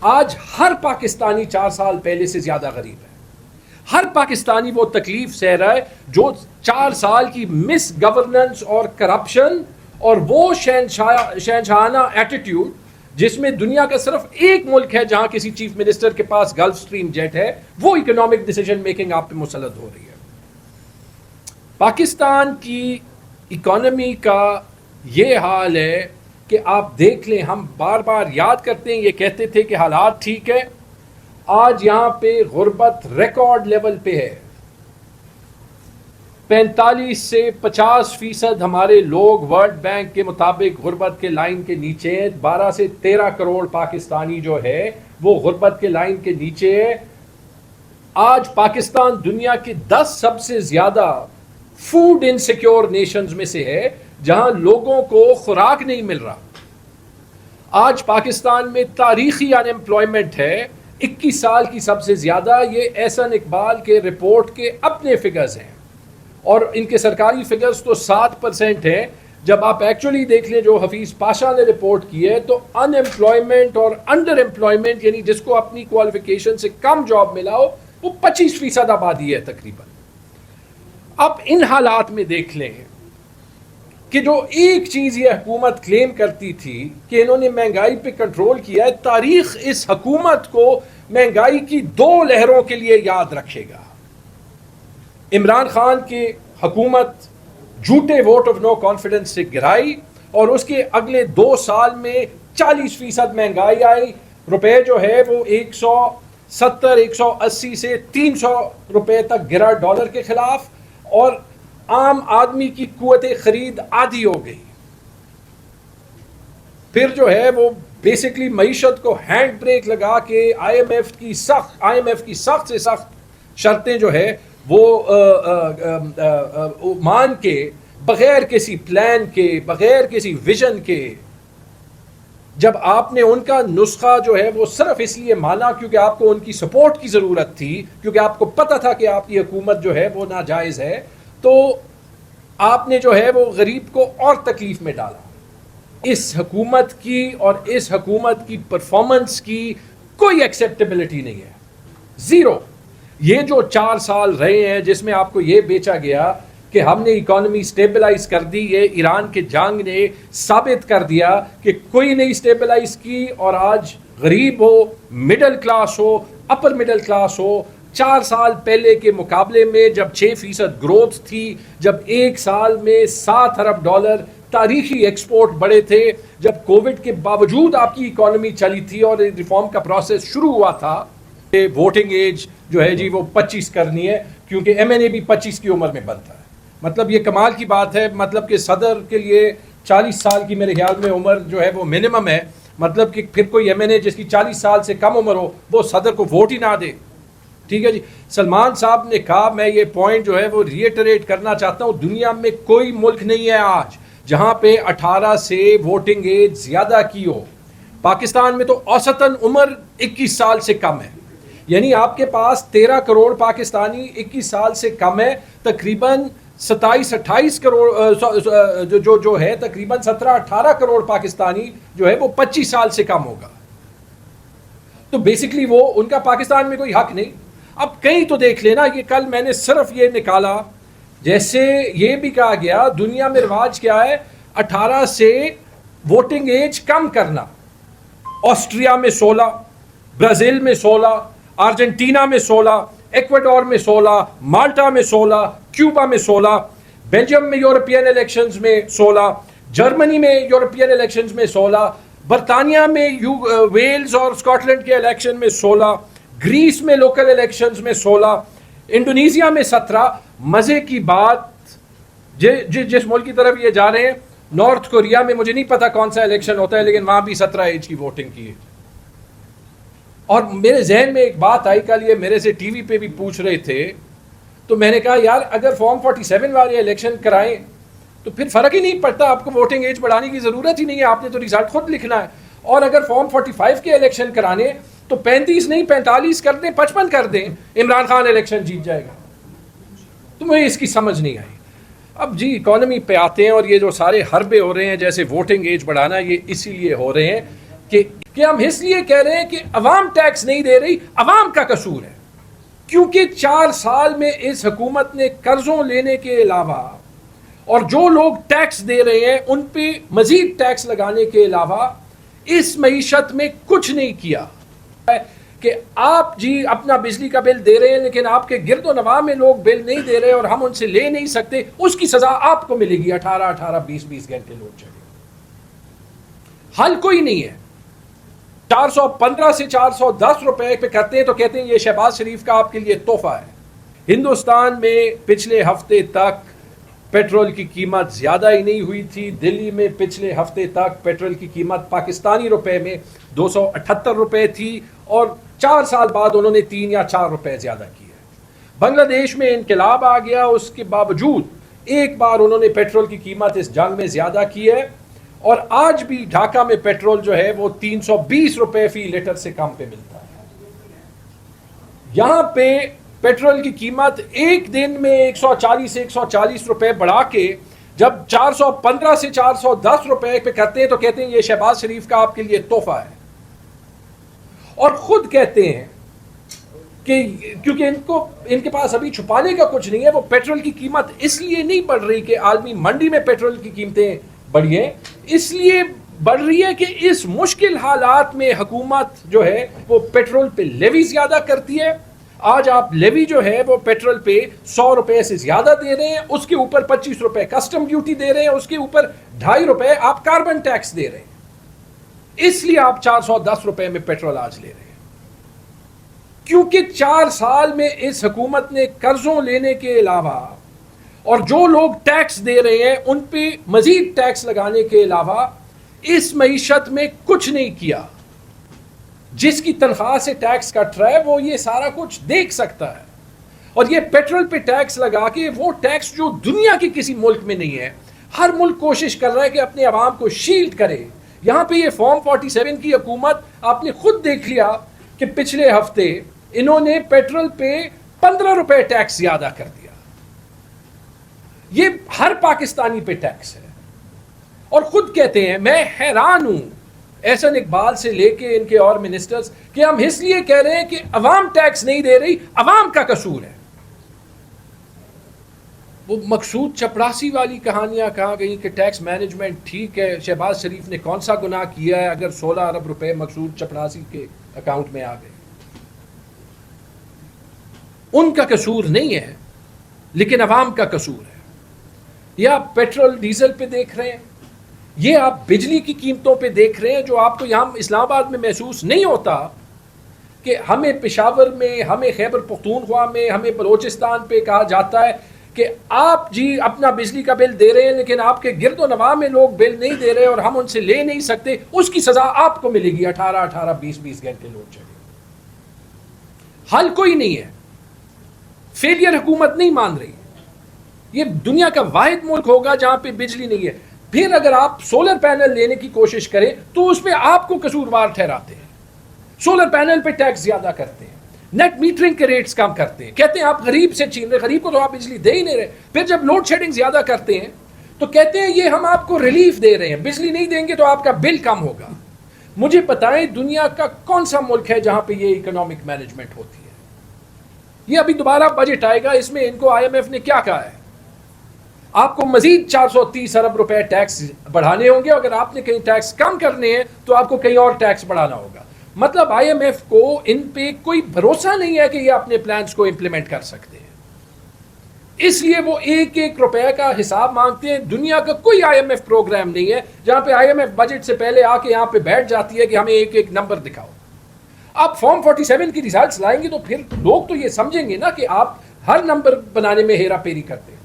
آج ہر پاکستانی 4 سال پہلے سے زیادہ غریب ہے. ہر پاکستانی وہ تکلیف سہ رہا ہے جو 4 سال کی مس گورننس اور کرپشن اور وہ شہنشاہانہ ایٹیٹیوڈ جس میں دنیا کا صرف ایک ملک ہے جہاں کسی چیف منسٹر کے پاس گلف سٹریم جیٹ ہے, وہ اکنامک ڈیسیجن میکنگ آپ پہ مسلط ہو رہی ہے. پاکستان کی اکانومی کا یہ حال ہے کہ آپ دیکھ لیں, ہم بار بار یاد کرتے ہیں, یہ کہتے تھے کہ حالات ٹھیک ہے, آج یہاں پہ غربت ریکارڈ لیول پہ ہے. 45 سے 50% ہمارے لوگ ورلڈ بینک کے مطابق غربت کے لائن کے نیچے ہیں. 12 سے 13 کروڑ پاکستانی جو ہے وہ غربت کے لائن کے نیچے ہے. آج پاکستان دنیا کے 10 سب سے زیادہ فوڈ انسیکیور نیشنز میں سے ہے جہاں لوگوں کو خوراک نہیں مل رہا. آج پاکستان میں تاریخی ان ایمپلائمنٹ ہے, 21 سال کی سب سے زیادہ. یہ احسن اقبال کے رپورٹ کے اپنے فگرز ہیں اور ان کے سرکاری فگرز تو 7% ہیں. جب آپ ایکچولی دیکھ لیں جو حفیظ پاشا نے رپورٹ کی ہے تو ان ایمپلائمنٹ اور انڈر ایمپلائمنٹ یعنی جس کو اپنی کوالیفیکیشن سے کم جاب ملا ہو وہ 25% آبادی ہے تقریباً. اب ان حالات میں دیکھ لیں کہ جو ایک چیز یہ حکومت کلیم کرتی تھی کہ انہوں نے مہنگائی پہ کنٹرول کیا ہے, تاریخ اس حکومت کو مہنگائی کی 2 لہروں کے لیے یاد رکھے گا. عمران خان کی حکومت جھوٹے ووٹ آف نو کانفیڈنس سے گرائی اور اس کے اگلے 2 سال میں 40% مہنگائی آئی. روپے جو ہے وہ 170 180 سے 300 روپے تک گرا ڈالر کے خلاف اور عام آدمی کی قوت خرید آدھی ہو گئی. پھر جو ہے وہ بیسکلی معیشت کو ہینڈ بریک لگا کے آئی ایم ایف کی سخت سے سخت شرطیں جو ہے وہ مان کے, بغیر کسی پلان کے, بغیر کسی ویژن کے, جب آپ نے ان کا نسخہ جو ہے وہ صرف اس لیے مانا کیونکہ آپ کو ان کی سپورٹ کی ضرورت تھی, کیونکہ آپ کو پتہ تھا کہ آپ کی حکومت جو ہے وہ ناجائز ہے, تو آپ نے جو ہے وہ غریب کو اور تکلیف میں ڈالا. اس حکومت کی اور اس حکومت کی پرفارمنس کی کوئی ایکسیپٹیبلٹی نہیں ہے, زیرو. یہ جو 4 سال رہے ہیں جس میں آپ کو یہ بیچا گیا کہ ہم نے اکانومی سٹیبلائز کر دی, یہ ایران کے جنگ نے ثابت کر دیا کہ کوئی نہیں سٹیبلائز کی, اور آج غریب ہو, مڈل کلاس ہو, اپر مڈل کلاس ہو, 4 سال پہلے کے مقابلے میں جب 6% گروتھ تھی, جب 1 سال میں $7 ارب تاریخی ایکسپورٹ بڑھے تھے, جب کووڈ کے باوجود آپ کی اکانومی چلی تھی اور ریفارم کا پروسیس شروع ہوا تھا کہ ووٹنگ ایج جو ہے جی وہ 25 کرنی ہے کیونکہ ایم این اے بھی 25 کی عمر میں بنتا ہے. مطلب یہ کمال کی بات ہے, مطلب کہ صدر کے لیے 40 سال کی میرے خیال میں عمر جو ہے وہ منیمم ہے. مطلب کہ پھر کوئی ایم این اے جس کی 40 سال سے کم عمر ہو وہ صدر کو ووٹ ہی نہ دے. ٹھیک ہے جی. سلمان صاحب نے کہا, میں یہ پوائنٹ جو ہے وہ ریٹریٹ کرنا چاہتا ہوں, دنیا میں کوئی ملک نہیں ہے آج جہاں پہ 18 سے ووٹنگ ایج زیادہ کی ہو. پاکستان میں تو اوسطاً عمر 21 سال سے کم ہے, یعنی آپ کے پاس 13 کروڑ پاکستانی 21 سال سے کم ہے, تقریباً 27-28 کروڑ جو ہے تقریباً 17-18 کروڑ پاکستانی جو ہے وہ 25 سال سے کم ہوگا. تو بیسکلی وہ ان کا پاکستان میں کوئی حق نہیں. اب کہیں تو دیکھ لینا, یہ کل میں نے صرف یہ نکالا, جیسے یہ بھی کہا گیا دنیا میں رواج کیا ہے 18 سے ووٹنگ ایج کم کرنا. آسٹریا میں 16, برازیل میں 16, ارجنٹینا میں 16, ایکواڈور میں 16, مالٹا میں 16, کیوبا میں 16, بیلجیم میں یورپین الیکشنز میں 16, جرمنی میں یورپین الیکشنز میں 16, برطانیہ میں ویلز اور اسکاٹ لینڈ کے الیکشن میں 16, گریس میں لوکل الیکشنز میں 16, انڈونیزیا میں 17. مزے کی بات جس ملک کی طرف یہ جا رہے ہیں, نارتھ کوریا میں مجھے نہیں پتا کون سا الیکشن ہوتا ہے لیکن وہاں بھی 17 ایج کی ووٹنگ کی ہے. اور میرے ذہن میں ایک بات آئی, کل یہ میرے سے ٹی وی پہ بھی پوچھ رہے تھے, تو میں نے کہا یار اگر فارم 47 والے الیکشن کرائیں تو پھر فرق ہی نہیں پڑتا, آپ کو ووٹنگ ایج بڑھانے کی ضرورت ہی نہیں ہے, آپ نے تو ریزلٹ خود لکھنا ہے. اور اگر فارم 45 کے الیکشن کرانے تو 35 نہیں 45 کر دیں, 55 کر دیں, عمران خان الیکشن جیت جائے گا. تو مجھے اس کی سمجھ نہیں آئی. اب جی اکانومی پہ آتے ہیں, اور یہ جو سارے حربے ہو رہے ہیں جیسے ووٹنگ ایج بڑھانا, یہ اسی لیے ہو رہے ہیں کہ ہم اس لیے کہہ رہے ہیں کہ عوام ٹیکس نہیں دے رہی، عوام کا قصور ہے، کیونکہ 4 سال میں اس حکومت نے قرضوں لینے کے علاوہ اور جو لوگ ٹیکس دے رہے ہیں ان پہ مزید ٹیکس لگانے کے علاوہ اس معیشت میں کچھ نہیں کیا کہ آپ جی اپنا بجلی کا بل دے رہے ہیں لیکن آپ کے گرد و نواح میں لوگ بل نہیں دے رہے اور ہم ان سے لے نہیں سکتے، اس کی سزا آپ کو ملے گی 18 20 گھنٹے لوڈ شیڈنگ۔ حل کوئی نہیں ہے۔ 415 سے 410 روپے پہ کرتے ہیں تو کہتے ہیں یہ شہباز شریف کا آپ کے لیے تحفہ ہے۔ ہندوستان میں پچھلے ہفتے تک پیٹرول کی قیمت زیادہ ہی نہیں ہوئی تھی۔ دلی میں پچھلے ہفتے تک پیٹرول کی قیمت پاکستانی روپے میں 278 روپے تھی اور 4 سال بعد انہوں نے 3 یا 4 روپے زیادہ کی ہے۔ بنگلہ دیش میں انقلاب آ گیا، اس کے باوجود ایک بار انہوں نے پیٹرول کی قیمت اس جنگ میں زیادہ کی ہے اور آج بھی ڈھاکہ میں پیٹرول جو ہے وہ 320 روپے فی لیٹر سے کم پہ ملتا ہے۔ یہاں پہ پیٹرول کی قیمت ایک دن میں 140 سے 140 روپے بڑھا کے جب 415 سے 410 روپے پہ کرتے ہیں تو کہتے ہیں یہ شہباز شریف کا آپ کے لیے تحفہ ہے، اور خود کہتے ہیں کہ کیونکہ ان کے پاس ابھی چھپانے کا کچھ نہیں ہے، وہ پیٹرول کی قیمت اس لیے نہیں بڑھ رہی کہ عالمی منڈی میں پیٹرول کی قیمتیں بڑھی ہیں، اس لیے بڑھ رہی ہے کہ اس مشکل حالات میں حکومت جو ہے وہ پیٹرول پہ لیوی زیادہ کرتی ہے۔ آج آپ لیوی جو ہے وہ پیٹرول پہ 100 روپے سے زیادہ دے رہے ہیں، اس کے اوپر 25 روپے کسٹم ڈیوٹی دے رہے ہیں، اس کے اوپر 2.5 روپے آپ کاربن ٹیکس دے رہے ہیں، اس لیے آپ 410 روپے میں پیٹرول آج لے رہے ہیں، کیونکہ 4 سال میں اس حکومت نے قرضوں لینے کے علاوہ اور جو لوگ ٹیکس دے رہے ہیں ان پہ مزید ٹیکس لگانے کے علاوہ اس معیشت میں کچھ نہیں کیا۔ جس کی تنخواہ سے ٹیکس کٹ رہا ہے وہ یہ سارا کچھ دیکھ سکتا ہے، اور یہ پیٹرول پہ ٹیکس لگا کے وہ ٹیکس جو دنیا کے کسی ملک میں نہیں ہے، ہر ملک کوشش کر رہا ہے کہ اپنے عوام کو شیلڈ کرے۔ یہاں پہ یہ فارم 47 کی حکومت، آپ نے خود دیکھ لیا کہ پچھلے ہفتے انہوں نے پیٹرول پہ 15 روپے ٹیکس زیادہ کر دیا۔ یہ ہر پاکستانی پہ ٹیکس ہے، اور خود کہتے ہیں، میں حیران ہوں احسن اقبال سے لے کے ان کے اور منسٹرز، کہ ہم اس لیے کہہ رہے ہیں کہ عوام ٹیکس نہیں دے رہی، عوام کا قصور ہے۔ وہ مقصود چپڑاسی والی کہانیاں کہاں گئی کہ ٹیکس مینجمنٹ ٹھیک ہے، شہباز شریف نے کون سا گناہ کیا ہے اگر 16 ارب روپے مقصود چپڑاسی کے اکاؤنٹ میں آ گئے؟ ان کا قصور نہیں ہے لیکن عوام کا قصور ہے۔ یہ آپ پیٹرول ڈیزل پہ دیکھ رہے ہیں، یہ آپ بجلی کی قیمتوں پہ دیکھ رہے ہیں، جو آپ کو یہاں اسلام آباد میں محسوس نہیں ہوتا کہ ہمیں پشاور میں، ہمیں خیبر پختونخوا میں، ہمیں بلوچستان پہ کہا جاتا ہے کہ آپ جی اپنا بجلی کا بل دے رہے ہیں لیکن آپ کے گرد و نواح میں لوگ بل نہیں دے رہے اور ہم ان سے لے نہیں سکتے، اس کی سزا آپ کو ملے گی 18 20 گھنٹے لوڈ شیڈنگ۔ حل کوئی نہیں ہے، فیلئر حکومت نہیں مان رہی۔ یہ دنیا کا واحد ملک ہوگا جہاں پہ بجلی نہیں ہے۔ پھر اگر آپ سولر پینل لینے کی کوشش کریں تو اس پہ آپ کو قصوروار ٹھہراتے ہیں، سولر پینل پہ ٹیکس زیادہ کرتے ہیں، نیٹ میٹرنگ کے ریٹس کم کرتے ہیں، کہتے ہیں آپ غریب سے چھین رہے، غریب کو تو آپ بجلی دے ہی نہیں رہے۔ پھر جب لوڈ شیڈنگ زیادہ کرتے ہیں تو کہتے ہیں یہ ہم آپ کو ریلیف دے رہے ہیں، بجلی نہیں دیں گے تو آپ کا بل کم ہوگا۔ مجھے بتائیں دنیا کا کون سا ملک ہے جہاں پہ یہ اکنامک مینجمنٹ ہوتی ہے؟ یہ ابھی دوبارہ بجٹ آئے گا، اس میں ان کو IMF نے کیا کہا ہے؟ آپ کو مزید 430 ارب روپے ٹیکس بڑھانے ہوں گے، اگر آپ نے کہیں ٹیکس کم کرنے ہیں تو آپ کو کہیں اور ٹیکس بڑھانا ہوگا۔ مطلب IMF کو ان پہ کوئی بھروسہ نہیں ہے کہ یہ اپنے پلانز کو امپلیمنٹ کر سکتے ہیں، اس لیے وہ 1 روپے کا حساب مانگتے ہیں۔ دنیا کا کوئی IMF پروگرام نہیں ہے جہاں پہ IMF بجٹ سے پہلے آ کے یہاں پہ بیٹھ جاتی ہے کہ ہمیں ایک نمبر دکھاؤ۔ آپ فارم 47 کی ریزلٹس لائیں گے تو پھر لوگ تو یہ سمجھیں گے نا کہ آپ ہر نمبر بنانے میں ہیرا پھیری کرتے ہیں۔